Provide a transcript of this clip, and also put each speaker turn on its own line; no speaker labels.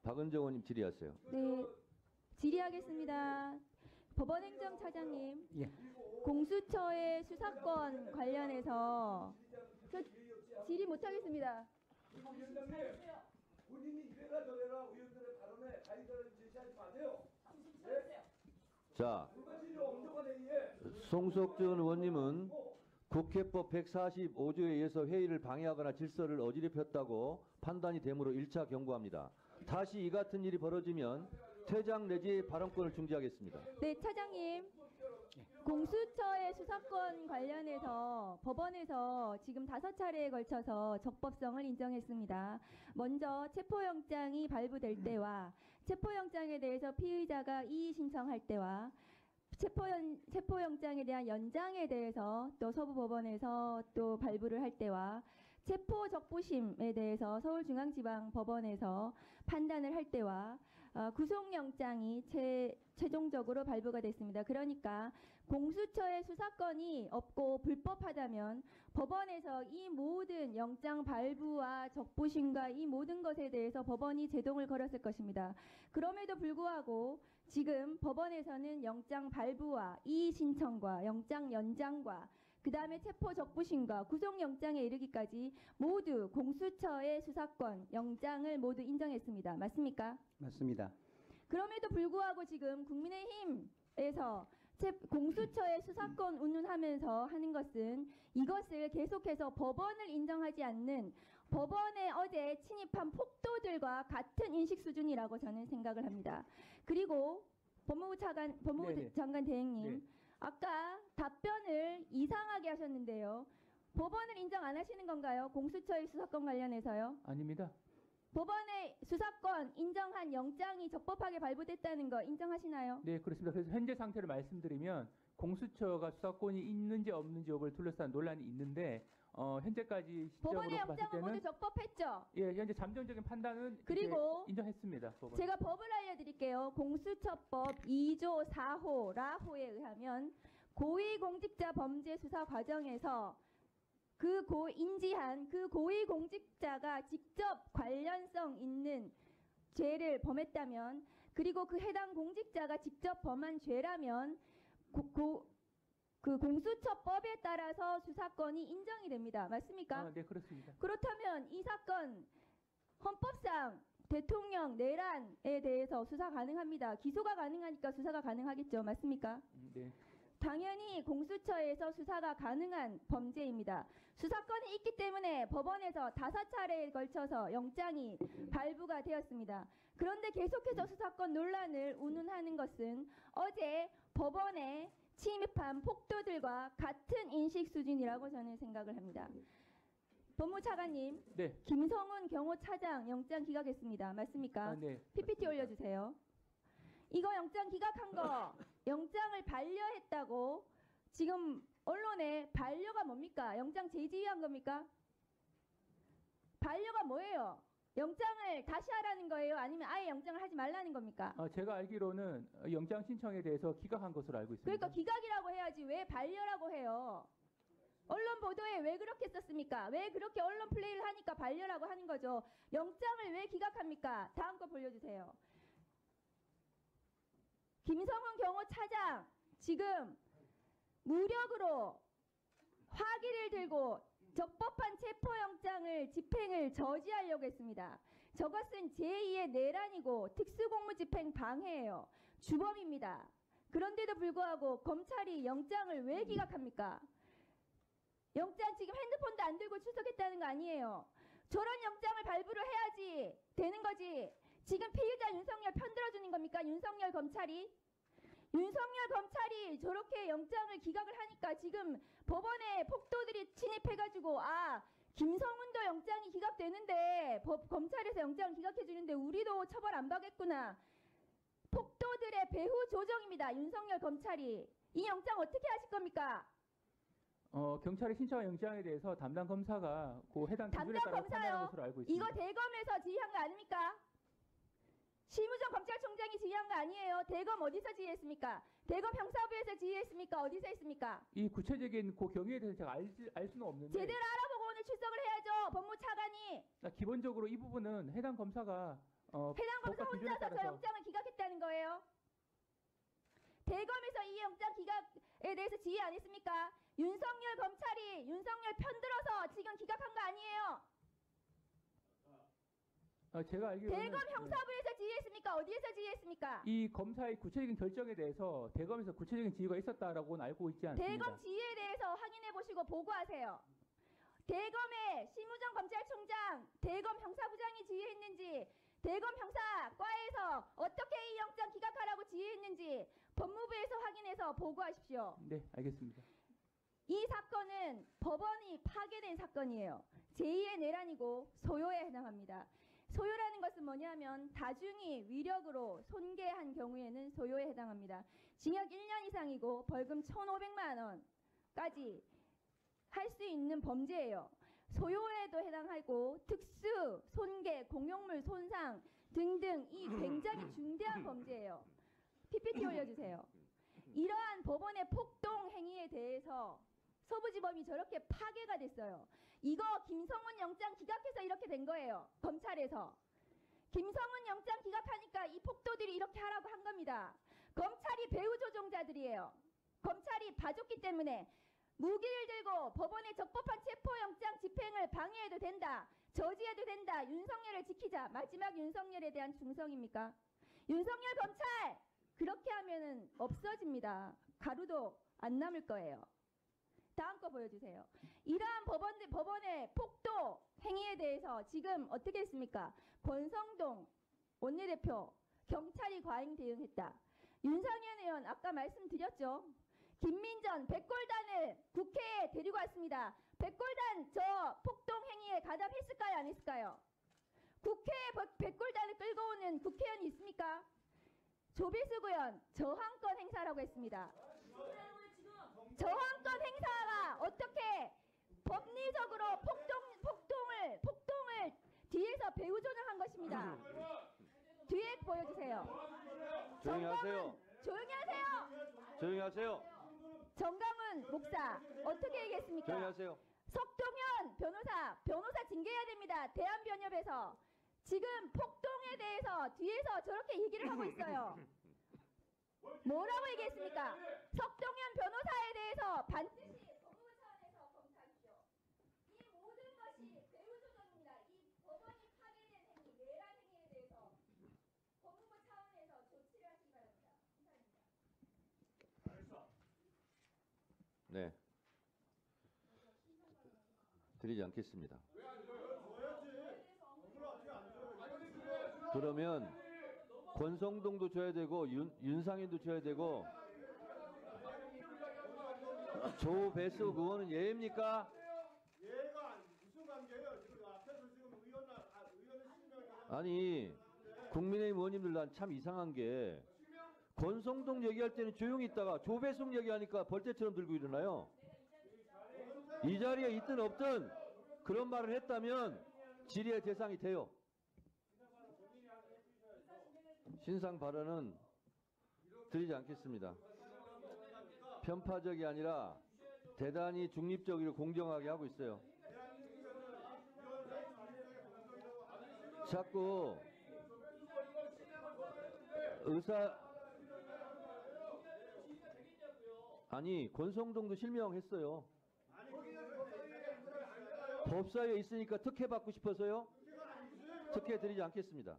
박은정 의원님 질의하세요.
네, 질의하겠습니다. 법원행정차장님,
예.
공수처의 수사권 관련해서 저 질의 못하겠습니다.
위원장님, 본인이 이래라 저래라 의원들의 발언에 가이드를 제시하지 마세요. 네?
자,
불가질이 엄정한 회의에
송석준 의원님은 국회법 145조에 의해서 회의를 방해하거나 질서를 어지럽혔다고 판단이 되므로 1차 경고합니다. 다시 이 같은 일이 벌어지면 퇴장 내지 발언권을 중지하겠습니다.
네, 차장님. 공수처의 수사권 관련해서 법원에서 지금 5차례에 걸쳐서 적법성을 인정했습니다. 먼저 체포영장이 발부될 때와 체포영장에 대해서 피의자가 이의 신청할 때와 체포영장에 대한 연장에 대해서 또 서부법원에서 또 발부를 할 때와 체포적부심에 대해서 서울중앙지방법원에서 판단을 할 때와 구속영장이 최종적으로 발부가 됐습니다. 그러니까 공수처의 수사권이 없고 불법하다면 법원에서 이 모든 영장 발부와 적부심과 이 모든 것에 대해서 법원이 제동을 걸었을 것입니다. 그럼에도 불구하고 지금 법원에서는 영장 발부와 이의 신청과 영장 연장과 그 다음에 체포적부심과 구속영장에 이르기까지 모두 공수처의 수사권, 영장을 모두 인정했습니다. 맞습니까?
맞습니다.
그럼에도 불구하고 지금 국민의힘에서 공수처의 수사권 운운하면서 하는 것은 이것을 계속해서 법원을 인정하지 않는 법원에 어제 침입한 폭도들과 같은 인식 수준이라고 저는 생각을 합니다. 그리고 법무부 장관 대행님,
네.
아까 답변을 이상하게 하셨는데요. 법원을 인정 안 하시는 건가요? 공수처의 수사권 관련해서요?
아닙니다.
법원의 수사권 인정한 영장이 적법하게 발부됐다는 거 인정하시나요?
네, 그렇습니다. 그래서 현재 상태를 말씀드리면 공수처가 수사권이 있는지 없는지 여부를 둘러싼 논란이 있는데 현재까지 시점으로
법원의
봤을
영장은 모두
때는
적법했죠?
예, 현재 잠정적인 판단은
그리고
이제 인정했습니다. 법원.
제가 법을 알려드릴게요. 공수처법 2조 4호 라호에 의하면 고위공직자 범죄 수사 과정에서 인지한 그 고위공직자가 직접 관련성 있는 죄를 범했다면 그리고 그 해당 공직자가 직접 범한 죄라면 그 공수처법에 따라서 수사권이 인정이 됩니다. 맞습니까?
네, 그렇습니다.
그렇다면 이 사건 헌법상 대통령 내란에 대해서 수사 가능합니다. 기소가 가능하니까 수사가 가능하겠죠. 맞습니까?
네.
당연히 공수처에서 수사가 가능한 범죄입니다. 수사권이 있기 때문에 법원에서 5차례에 걸쳐서 영장이 발부가 되었습니다. 그런데 계속해서 수사권 논란을 운운하는 것은 어제 법원에 침입한 폭도들과 같은 인식 수준이라고 저는 생각을 합니다. 법무차관님,
네.
김성훈 경호차장 영장 기각했습니다. 맞습니까?
네.
PPT 올려주세요. 이거 영장 기각한 거 영장을 반려했다고 지금 언론에 반려가 뭡니까? 영장 제지한 겁니까? 반려가 뭐예요? 영장을 다시 하라는 거예요? 아니면 아예 영장을 하지 말라는 겁니까?
제가 알기로는 영장 신청에 대해서 기각한 것으로 알고 있습니다.
그러니까 기각이라고 해야지 왜 반려라고 해요? 언론 보도에 왜 그렇게 썼습니까? 왜 그렇게 언론 플레이를 하니까 반려라고 하는 거죠? 영장을 왜 기각합니까? 다음 거 보여주세요. 김성훈 경호차장 지금 무력으로 화기를 들고 적법한 체포영장을 집행을 저지하려고 했습니다. 저것은 제2의 내란이고 특수공무집행 방해예요. 주범입니다. 그런데도 불구하고 검찰이 영장을 왜 기각합니까? 영장 지금 핸드폰도 안 들고 출석했다는 거 아니에요. 저런 영장을 발부를 해야지 되는 거지. 지금 피의자 윤석열 편들어주는 겁니까? 윤석열 검찰이 저렇게 영장을 기각을 하니까 지금 법원에 폭도들이 침입해가지고 김성훈도 영장이 기각되는데 검찰에서 영장을 기각해주는데 우리도 처벌 안 받겠구나. 폭도들의 배후 조정입니다. 윤석열 검찰이. 이 영장 어떻게 하실 겁니까?
경찰의 신청한 영장에 대해서 담당 검사가 그 해당 기준에 따라 판단한 것으로 알고 있습니다.
이거 대검에서 지휘한 거 아닙니까? 심우정 검찰총장이 지휘한 거 아니에요. 대검 어디서 지휘했습니까? 대검 형사부에서 지휘했습니까? 어디서 했습니까?
이 구체적인 그 경위에 대해서 제가 알 수는 없는데
제대로 알아보고 오늘 출석을 해야죠. 법무차관이.
기본적으로 이 부분은 해당 검사가
해당 검사
법과 기준에
혼자서 저
따라서
영장을 기각했다는 거예요. 대검에서 이 영장 기각에 대해서 지휘 안 했습니까? 윤석열 검찰이 윤석열 편들어서 지금 기각한 거 아니에요.
제가 알기로는
대검 형사부에서 지휘했습니까? 어디에서 지휘했습니까?
이 검사의 구체적인 결정에 대해서 대검에서 구체적인 지휘가 있었다라고는 알고 있지 않습니다.
대검 지휘에 대해서 확인해 보시고 보고하세요. 대검의 심우정 검찰총장, 대검 형사부장이 지휘했는지, 대검 형사과에서 어떻게 이 영장 기각하라고 지휘했는지 법무부에서 확인해서 보고하십시오.
네, 알겠습니다.
이 사건은 법원이 파괴된 사건이에요. 제2의 내란이고 소요에 해당합니다. 소요라는 것은 뭐냐면 다중이 위력으로 손괴한 경우에는 소요에 해당합니다. 징역 1년 이상이고 벌금 1,500만 원까지 할 수 있는 범죄예요. 소요에도 해당하고 특수, 손괴, 공용물 손상 등등 이 굉장히 중대한 범죄예요. PPT 올려주세요. 이러한 법원의 폭동 행위에 대해서 서부지법이 저렇게 파괴가 됐어요. 이거 김성훈 영장 기각해서 이렇게 된 거예요. 검찰에서. 김성훈 영장 기각하니까 이 폭도들이 이렇게 하라고 한 겁니다. 검찰이 배후 조종자들이에요. 검찰이 봐줬기 때문에 무기를 들고 법원의 적법한 체포영장 집행을 방해해도 된다. 저지해도 된다. 윤석열을 지키자. 마지막 윤석열에 대한 충성입니까? 윤석열 검찰! 그렇게 하면은 없어집니다. 가루도 안 남을 거예요. 다음 거 보여주세요. 이러한 법원의 폭도 행위에 대해서 지금 어떻게 했습니까? 권성동 원내대표 경찰이 과잉 대응했다. 윤상현 의원 아까 말씀드렸죠. 김민전 백골단을 국회에 데리고 왔습니다. 백골단 저 폭동 행위에 가담했을까요? 안 했을까요? 국회에 백골단을 끌고 오는 국회의원이 있습니까? 조비수 의원 저항권 행사라고 했습니다. 저항권 행사가 어떻게 법리적으로 폭동을 뒤에서 배후 조정한 것입니다. 뒤에 보여주세요.
조용히 하세요.
조용히 하세요.
조용히 하세요.
정강훈 목사 어떻게
조용히
얘기했습니까?
하세요.
석동현 변호사 징계해야 됩니다. 대한변협에서 지금 폭동에 대해서 뒤에서 저렇게 얘기를 하고 있어요. 뭐라고 얘기했습니까? 석동현 변호사에 대해서 반드시 법무부 차원에서 검토하십시오. 이 모든 것이 배후 조정입니다. 이 법원이 파괴된 행위, 내란 행위에 대해서 법무부 차원에서 조치를 하시기 바랍니다. 감사합니다.
네. 드리지 않겠습니다. 그러면 권성동도 줘야 되고 윤상현도 줘야 되고 조배수 의원은 예입니까?
얘가 무슨 관계예요? 지금 앞에서 지금 의원을 실명하는
아니 국민의힘 의원님들 난 참 이상한 게 권성동 얘기할 때는 조용히 있다가 조배수 얘기하니까 벌떼처럼 들고 일어나요. 이 자리에 있든 없든 그런 말을 했다면 질의의 대상이 돼요. 신상 발언은 드리지 않겠습니다. 편파적이 아니라 대단히 중립적이고 공정하게 하고 있어요. 자꾸 아니 권성동도 실명했어요. 법사위에 있으니까 특혜 받고 싶어서요? 특혜 드리지 않겠습니다.